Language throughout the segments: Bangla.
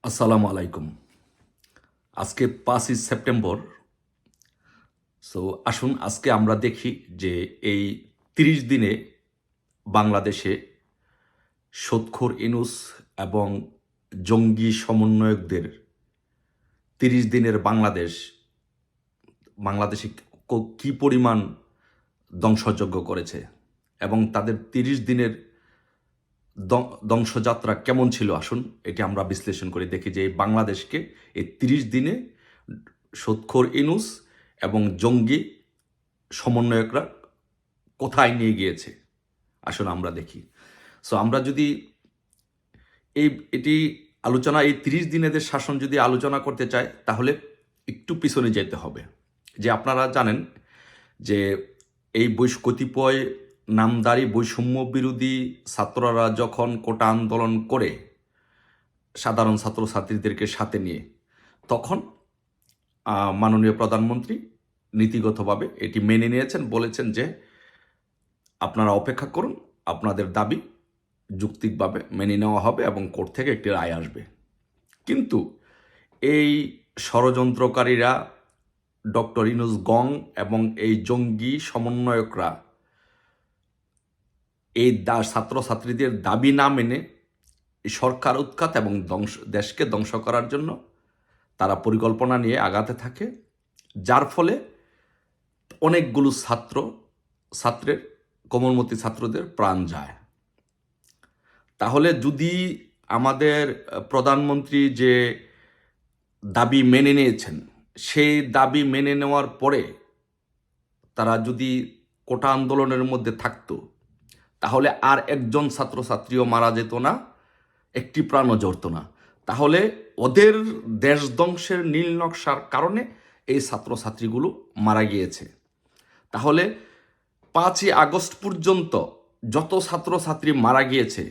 আসসালামু আলাইকুম। আজকে 5ই সেপ্টেম্বর। আসুন আজকে আমরা দেখি যে এই ৩০ দিনে বাংলাদেশে সুদখোর ইউনূস এবং জঙ্গি সমন্বয়কদের ৩০ দিনের বাংলাদেশে কি পরিমাণ ধ্বংসযজ্ঞ করেছে এবং তাদের ৩০ দিনের ধ্বংসযাত্রা কেমন ছিল। আসুন এটি আমরা বিশ্লেষণ করে দেখি যে বাংলাদেশকে এই ৩০ দিনে সুদখোর ইউনূস এবং জঙ্গি সমন্বয়করা কোথায় নিয়ে গিয়েছে। আসুন আমরা দেখি। আমরা যদি এটি আলোচনা, এই ৩০ দিনেদের শাসন যদি আলোচনা করতে চাই তাহলে একটু পিছনে যেতে হবে। যে আপনারা জানেন যে এই কতিপয় নামদারি বৈষম্য বিরোধী ছাত্ররা যখন কোটা আন্দোলন করে সাধারণ ছাত্রছাত্রীদেরকে সাথে নিয়ে, তখন মাননীয় প্রধানমন্ত্রী নীতিগতভাবে এটি মেনে নিয়েছেন, বলেছেন যে আপনারা অপেক্ষা করুন, আপনাদের দাবি যৌক্তিকভাবে মেনে নেওয়া হবে এবং কোর্ট থেকে একটি রায় আসবে। কিন্তু এই ষড়যন্ত্রকারীরা ডক্টর ইউনূস গং এবং এই জঙ্গি সমন্বয়করা এই ছাত্রছাত্রীদের দাবি না মেনে সরকার উৎখাত এবং দেশকে ধ্বংস করার জন্য তারা পরিকল্পনা নিয়ে আগাতে থাকে, যার ফলে অনেকগুলো ছাত্রের কোমলমতি ছাত্রদের প্রাণ যায়। তাহলে যদি আমাদের প্রধানমন্ত্রী যে দাবি মেনে নিয়েছেন, সেই দাবি মেনে নেওয়ার পরে তারা যদি কোটা আন্দোলনের মধ্যে থাকতো, তাহলে আর একজন ছাত্রছাত্রীও মারা যেত না, একটি প্রাণও ঝরত না। তাহলে ওদের দেশ ধ্বংসের নীল নকশার কারণে এই ছাত্রছাত্রীগুলো মারা গিয়েছে। তাহলে 5ই আগস্ট পর্যন্ত যত ছাত্রছাত্রী মারা গিয়েছে,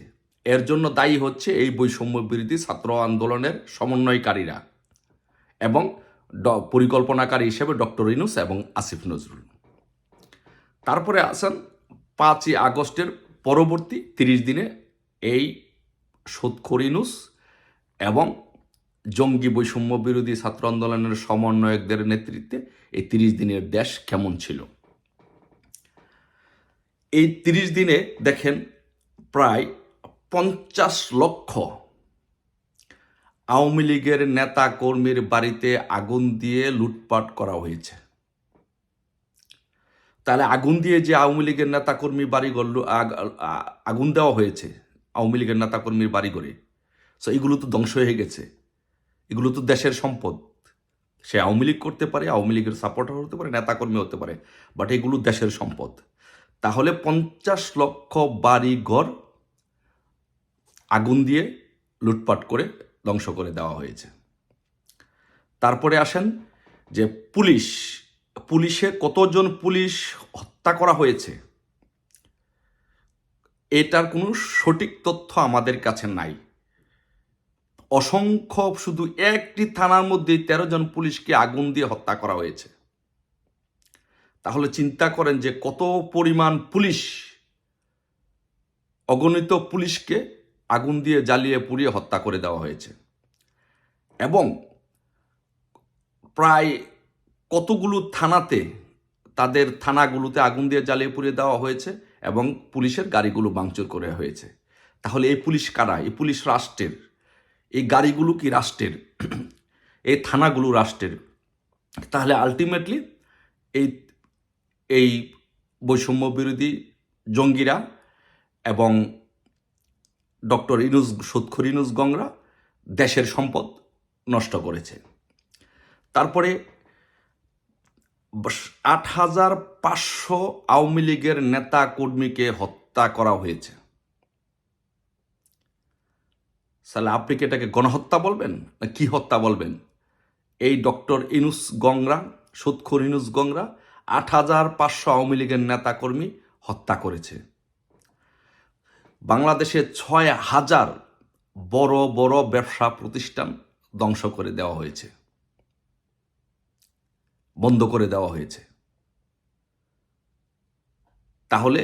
এর জন্য দায়ী হচ্ছে এই বৈষম্য বিরোধী ছাত্র আন্দোলনের সমন্বয়কারীরা এবং পরিকল্পনাকারী হিসেবে ডক্টর ইউনূস এবং আসিফ নজরুল। তারপরে আসেন 5ই আগস্টের পরবর্তী 30 দিনে এই সুদখোর ইউনূস এবং জঙ্গি বৈষম্য বিরোধী ছাত্র আন্দোলনের সমন্বয়কদের নেতৃত্বে এই 30 দিনের দেশ কেমন ছিল। এই 30 দিনে দেখেন প্রায় 50 লক্ষ আওয়ামী লীগের নেতা কর্মীর বাড়িতে আগুন দিয়ে লুটপাট করা হয়েছে। তাহলে আগুন দিয়ে যে আওয়ামী লীগের নেতাকর্মী বাড়িঘর আগুন দেওয়া হয়েছে আওয়ামী লীগের নেতাকর্মীর বাড়িঘরে, এগুলো তো ধ্বংস হয়ে গেছে, এগুলো তো দেশের সম্পদ। সে আওয়ামী লীগ করতে পারে, আওয়ামী লীগের সাপোর্টার হতে পারে, নেতাকর্মী হতে পারে, বাট এগুলো দেশের সম্পদ। তাহলে 50 লক্ষ বাড়িঘর আগুন দিয়ে লুটপাট করে ধ্বংস করে দেওয়া হয়েছে। তারপরে আসেন যে পুলিশে কতজন পুলিশ হত্যা করা হয়েছে, এটার কোনো সঠিক তথ্য আমাদের কাছে নাই। অসংখ্য, শুধু একটি থানার মধ্যে 13 জন পুলিশকে আগুন দিয়ে হত্যা করা হয়েছে। তাহলে চিন্তা করেন যে কত পরিমাণ পুলিশ, অগণিত পুলিশকে আগুন দিয়ে জ্বালিয়ে পুড়িয়ে হত্যা করে দেওয়া হয়েছে। এবং প্রায় কতগুলো থানাতে, তাদের থানাগুলোতে আগুন দিয়ে জ্বালিয়ে পুড়িয়ে দেওয়া হয়েছে এবং পুলিশের গাড়িগুলো ভাঙচুর করে হয়েছে। তাহলে এই পুলিশ কারা? এই পুলিশ রাষ্ট্রের, এই গাড়িগুলো কি রাষ্ট্রের, এই থানাগুলো রাষ্ট্রের। তাহলে আলটিমেটলি এই বৈষম্য বিরোধী জঙ্গিরা এবং ডক্টর ইউনূস, সুদখোর ইউনূস গংরা দেশের সম্পদ নষ্ট করেছে। তারপরে 8,500 আওয়ামী লীগের নেতা কর্মীকে হত্যা করা হয়েছে। তাহলে আপনি কি এটাকে গণহত্যা বলবেন না কি হত্যা বলবেন? এই ডক্টর ইউনূস গংরা, সুদখোর ইউনূস গংরা 8,500 আওয়ামী লীগের নেতা কর্মী হত্যা করেছে। বাংলাদেশে 6,000 বড় বড় ব্যবসা প্রতিষ্ঠান ধ্বংস করে দেওয়া হয়েছে, বন্ধ করে দেওয়া হয়েছে। তাহলে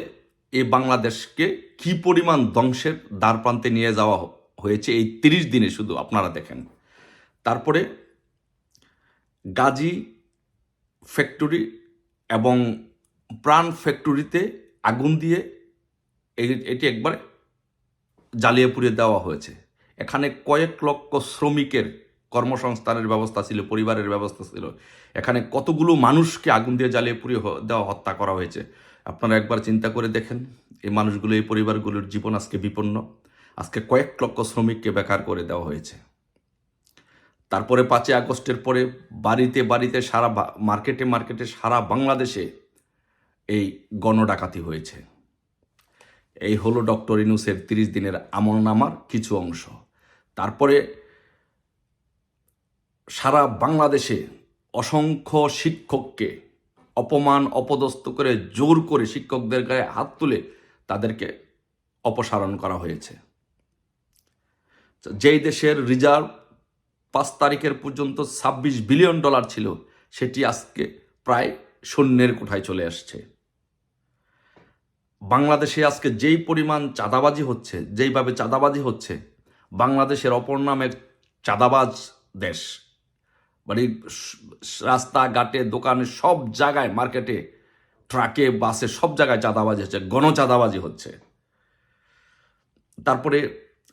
এই বাংলাদেশকে কি পরিমাণ ধ্বংসের দ্বারপ্রান্তে নিয়ে যাওয়া হয়েছে এই 30 দিনে, শুধু আপনারা দেখেন। তারপরে গাজী ফ্যাক্টরি এবং প্রাণ ফ্যাক্টরিতে আগুন দিয়ে এটি একবার জ্বালিয়ে পুড়িয়ে দেওয়া হয়েছে। এখানে কয়েক লক্ষ শ্রমিকের কর্মসংস্থানের ব্যবস্থা ছিল, পরিবারের ব্যবস্থা ছিল। এখানে কতগুলো মানুষকে আগুন দিয়ে জ্বালিয়ে পুড়িয়ে দেওয়া, হত্যা করা হয়েছে। আপনারা একবার চিন্তা করে দেখেন, এই মানুষগুলো, এই পরিবারগুলোর জীবন আজকে বিপন্ন। আজকে কয়েক লক্ষ শ্রমিককে বেকার করে দেওয়া হয়েছে। তারপরে 5ই আগস্টের পরে বাড়িতে বাড়িতে, সারা মার্কেটে মার্কেটে, সারা বাংলাদেশে এই গণডাকাতি হয়েছে। এই হলো ডক্টর ইউনূসের 30 দিনের আমলনামার কিছু অংশ। তারপরে সারা বাংলাদেশে অসংখ্য শিক্ষককে অপমান অপদস্থ করে, জোর করে শিক্ষকদের গায়ে হাত তুলে তাদেরকে অপসারণ করা হয়েছে। যেই দেশের রিজার্ভ 5 তারিখের পর্যন্ত $26 বিলিয়ন ছিল, সেটি আজকে প্রায় শূন্যের কোঠায় চলে আসছে। বাংলাদেশে আজকে যেই পরিমাণ চাঁদাবাজি হচ্ছে, যেইভাবে চাঁদাবাজি হচ্ছে, বাংলাদেশের অপর নামের চাঁদাবাজ দেশ। মানে রাস্তাঘাটে, দোকানে, সব জায়গায়, মার্কেটে, ট্রাকে, বাসে, সব জায়গায় চাঁদাবাজি হচ্ছে, গণচাঁদাবাজি হচ্ছে। তারপরে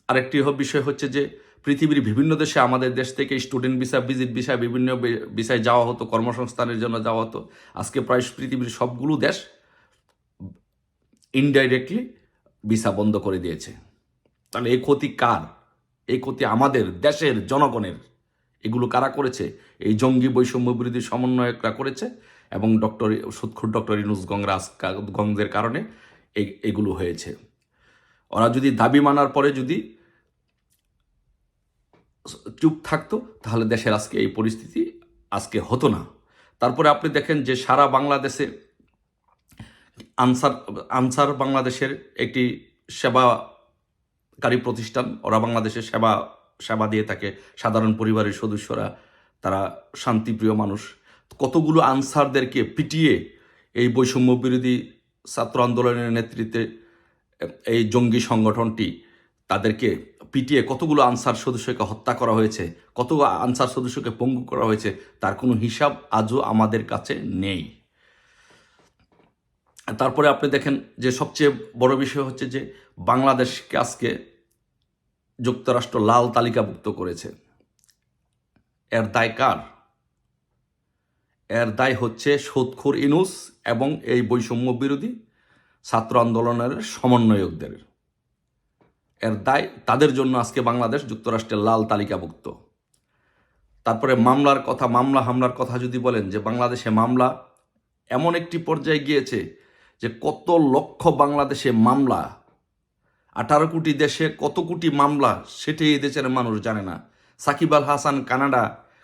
আরেকটি বিষয় হচ্ছে যে পৃথিবীর বিভিন্ন দেশে আমাদের দেশ থেকে স্টুডেন্ট ভিসা, ভিজিট ভিসা, বিভিন্ন ভিসায় যাওয়া হতো, কর্মসংস্থানের জন্য যাওয়া হতো। আজকে প্রায় পৃথিবীর সবগুলো দেশ ইনডাইরেক্টলি ভিসা বন্ধ করে দিয়েছে। তাহলে এই ক্ষতি কার? এই ক্ষতি আমাদের দেশের জনগণের। এগুলো কারা করেছে? এই জঙ্গি বৈষম্য বিরোধী সমন্বয়করা করেছে, এবং সুৎখুর ডক্টর ইউনূস গংদের কারণে এগুলো হয়েছে। ওরা যদি দাবি মানার পরে যদি চুপ থাকতো, তাহলে দেশের আজকে এই পরিস্থিতি আজকে হতো না। তারপরে আপনি দেখেন যে সারা বাংলাদেশে আনসার বাংলাদেশের একটি সেবাকারী প্রতিষ্ঠান। ওরা বাংলাদেশের সেবা দিয়ে থাকে। সাধারণ পরিবারের সদস্যরা, তারা শান্তিপ্রিয় মানুষ। কতগুলো আনসারদেরকে পিটিয়ে এই বৈষম্য বিরোধী ছাত্র আন্দোলনের নেতৃত্বে এই জঙ্গি সংগঠনটি, তাদেরকে পিটিয়ে কতগুলো আনসার সদস্যকে হত্যা করা হয়েছে, কত আনসার সদস্যকে পঙ্গু করা হয়েছে, তার কোনো হিসাব আজও আমাদের কাছে নেই। তারপরে আপনি দেখেন যে সবচেয়ে বড় বিষয় হচ্ছে যে বাংলাদেশকে আজকে যুক্তরাষ্ট্র লাল তালিকাভুক্ত করেছে। এর দায় কার? এর দায় হচ্ছে সুৎখুর ইউনূস এবং এই বৈষম্য বিরোধী ছাত্র আন্দোলনের সমন্বয়কদের। এর দায় তাদের জন্য আজকে বাংলাদেশ যুক্তরাষ্ট্রের লাল তালিকাভুক্ত। তারপরে মামলার কথা, হামলার কথা যদি বলেন, যে বাংলাদেশে মামলা এমন একটি পর্যায়ে গিয়েছে যে কত লক্ষ বাংলাদেশে মামলা, 18 কোটি দেশে কত কোটি মামলা, সেটাই এই দেশের মানুষ জানে না। সাকিব আল হাসান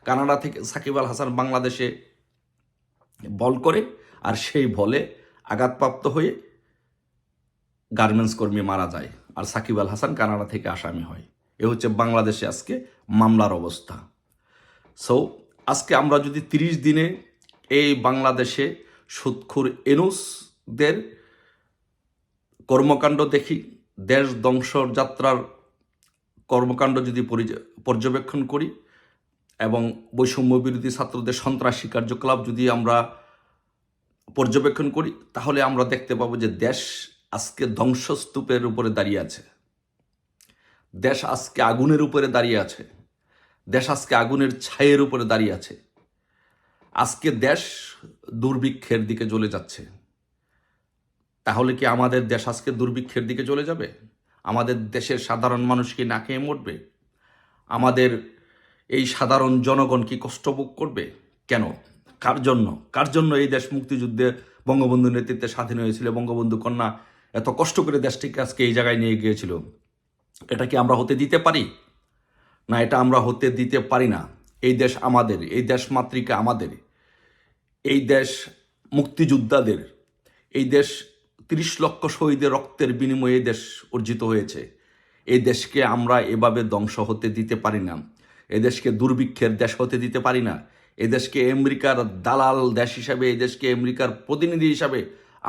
কানাডা থেকে সাকিব আল হাসান বাংলাদেশে বল করে, আর সেই বলে আঘাতপ্রাপ্ত হয়ে গার্মেন্টস কর্মী মারা যায়, আর সাকিব আল হাসান কানাডা থেকে আসামি হয়। এ হচ্ছে বাংলাদেশে আজকে মামলার অবস্থা। সো আজকে আমরা যদি 30 দিনে এই বাংলাদেশে সুৎখুর ইউনূসদের কর্মকাণ্ড দেখি, দেশ ধ্বংসর যাত্রার কর্মকাণ্ড যদি পর্যবেক্ষণ করি, এবং বৈষম্য বিরোধী ছাত্রদের সন্ত্রাসী কার্যকলাপ যদি আমরা পর্যবেক্ষণ করি, তাহলে আমরা দেখতে পাবো যে দেশ আজকে ধ্বংসস্তূপের উপরে দাঁড়িয়ে আছে। দেশ আজকে আগুনের উপরে দাঁড়িয়ে আছে। দেশ আজকে আগুনের ছায়ের উপরে দাঁড়িয়ে আছে। আজকে দেশ দুর্ভিক্ষের দিকে চলে যাচ্ছে। তাহলে কি আমাদের দেশ আজকে দুর্ভিক্ষের দিকে চলে যাবে? আমাদের দেশের সাধারণ মানুষ কি না খেয়ে মরবে? আমাদের এই সাধারণ জনগণ কি কষ্ট ভোগ করবে? কেন? কার জন্য এই দেশ মুক্তিযুদ্ধে বঙ্গবন্ধুর নেতৃত্বে স্বাধীন হয়েছিল? বঙ্গবন্ধু কন্যা এত কষ্ট করে দেশটিকে আজকে এই জায়গায় নিয়ে গিয়েছিল। এটা কি আমরা হতে দিতে পারি? না, এটা আমরা হতে দিতে পারি না। এই দেশ আমাদের, এই দেশ মাতৃকা আমাদের, এই দেশ মুক্তিযোদ্ধাদের, এই দেশ 30 লক্ষ শহীদের রক্তের বিনিময়ে এই দেশ অর্জিত হয়েছে। এই দেশকে আমরা এভাবে ধ্বংস হতে দিতে পারি না। এই দেশকে দুর্ভিক্ষের দেশ হতে দিতে পারি না। এই দেশকে আমেরিকার দালাল দেশ হিসাবে, এই দেশকে আমেরিকার প্রতিনিধি হিসাবে,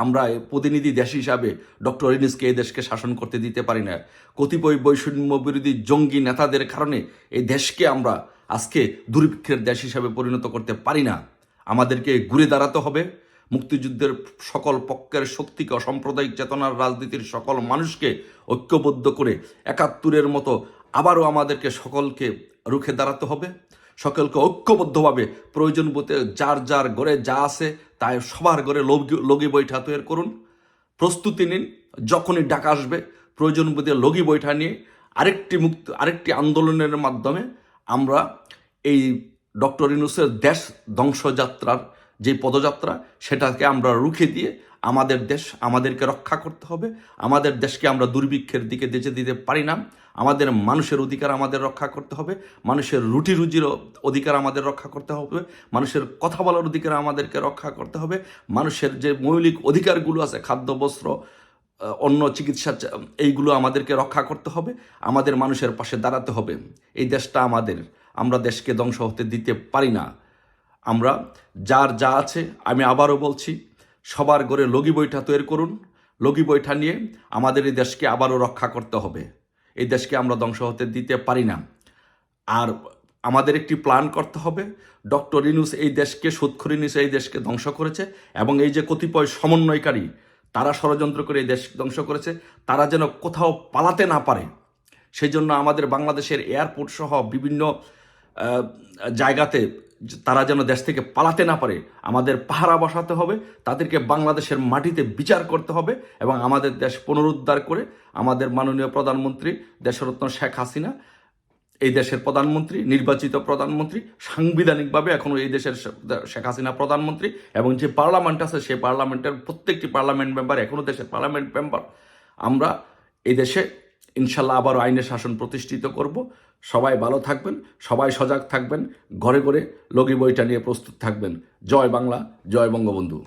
আমরা প্রতিনিধি দেশ হিসাবে ডক্টর ইউনূসকে এই দেশকে শাসন করতে দিতে পারি না। কতিপয় বৈষম্য বিরোধী জঙ্গি নেতাদের কারণে এই দেশকে আমরা আজকে দুর্ভিক্ষের দেশ হিসাবে পরিণত করতে পারি না। আমাদেরকে ঘুরে দাঁড়াতে হবে, মুক্তিযুদ্ধের সকল পক্ষের শক্তিকে, অসাম্প্রদায়িক চেতনার রাজনীতির সকল মানুষকে ঐক্যবদ্ধ করে ৭১-এর মতো আবারও আমাদেরকে সকলকে রুখে দাঁড়াতে হবে। সকলকে ঐক্যবদ্ধভাবে প্রয়োজন বোধে যার যার ঘরে যা আছে তাই সবার ঘরে লগি বৈঠা তৈরি করুন, প্রস্তুতি নিন। যখনই ডাক আসবে প্রয়োজন বোধে লগি বৈঠা নিয়ে আরেকটি আন্দোলনের মাধ্যমে আমরা এই ডক্টর ইউনূসের দেশ ধ্বংসযাত্রার যে পদযাত্রা সেটাকে আমরা রুখে দিয়ে আমাদের দেশ আমাদেরকে রক্ষা করতে হবে। আমাদের দেশকে আমরা দুর্ভিক্ষের দিকে যেতে দিতে পারি না। আমাদের মানুষের অধিকার আমাদের রক্ষা করতে হবে, মানুষের রুটি রুজির অধিকার আমাদের রক্ষা করতে হবে, মানুষের কথা বলার অধিকার আমাদেরকে রক্ষা করতে হবে, মানুষের যে মৌলিক অধিকারগুলো আছে, খাদ্য, বস্ত্র, অন্য চিকিৎসা, এইগুলো আমাদেরকে রক্ষা করতে হবে। আমাদের মানুষের পাশে দাঁড়াতে হবে। এই দেশটা আমাদের, আমরা দেশকে ধ্বংস হতে দিতে পারি না। আমরা যার যা আছে, আমি আবারও বলছি, সবার ঘরে লগি বৈঠা তৈরি করুন। লগি বৈঠা নিয়ে আমাদের এই দেশকে আবারও রক্ষা করতে হবে। এই দেশকে আমরা ধ্বংস হতে দিতে পারি না। আর আমাদের একটি প্ল্যান করতে হবে। ডক্টর ইউনূস এই দেশকে, সুদখোরি নিয়ে এই দেশকে ধ্বংস করেছে, এবং এই যে কতিপয় সমন্বয়কারী তারা ষড়যন্ত্র করে এই দেশ ধ্বংস করেছে, তারা যেন কোথাও পালাতে না পারে, সেই জন্য আমাদের বাংলাদেশের এয়ারপোর্ট সহ বিভিন্ন জায়গাতে তারা যেন দেশ থেকে পালাতে না পারে আমাদের পাহারা বসাতে হবে। তাদেরকে বাংলাদেশের মাটিতে বিচার করতে হবে এবং আমাদের দেশ পুনরুদ্ধার করে আমাদের মাননীয় প্রধানমন্ত্রী দেশরত্ন শেখ হাসিনা, এই দেশের প্রধানমন্ত্রী, নির্বাচিত প্রধানমন্ত্রী, সাংবিধানিকভাবে এখনও এই দেশের শেখ হাসিনা প্রধানমন্ত্রী, এবং যে পার্লামেন্ট আছে সেই পার্লামেন্টের প্রত্যেকটি পার্লামেন্ট মেম্বার এখনও দেশের পার্লামেন্ট মেম্বার। আমরা এই দেশে ইনশাল্লাহ আবারও আইনের শাসন প্রতিষ্ঠিত করব। সবাই ভালো থাকবেন, সবাই সজাগ থাকবেন, ঘরে ঘরে লগি বইটা নিয়ে প্রস্তুত থাকবেন। জয় বাংলা, জয় বঙ্গবন্ধু।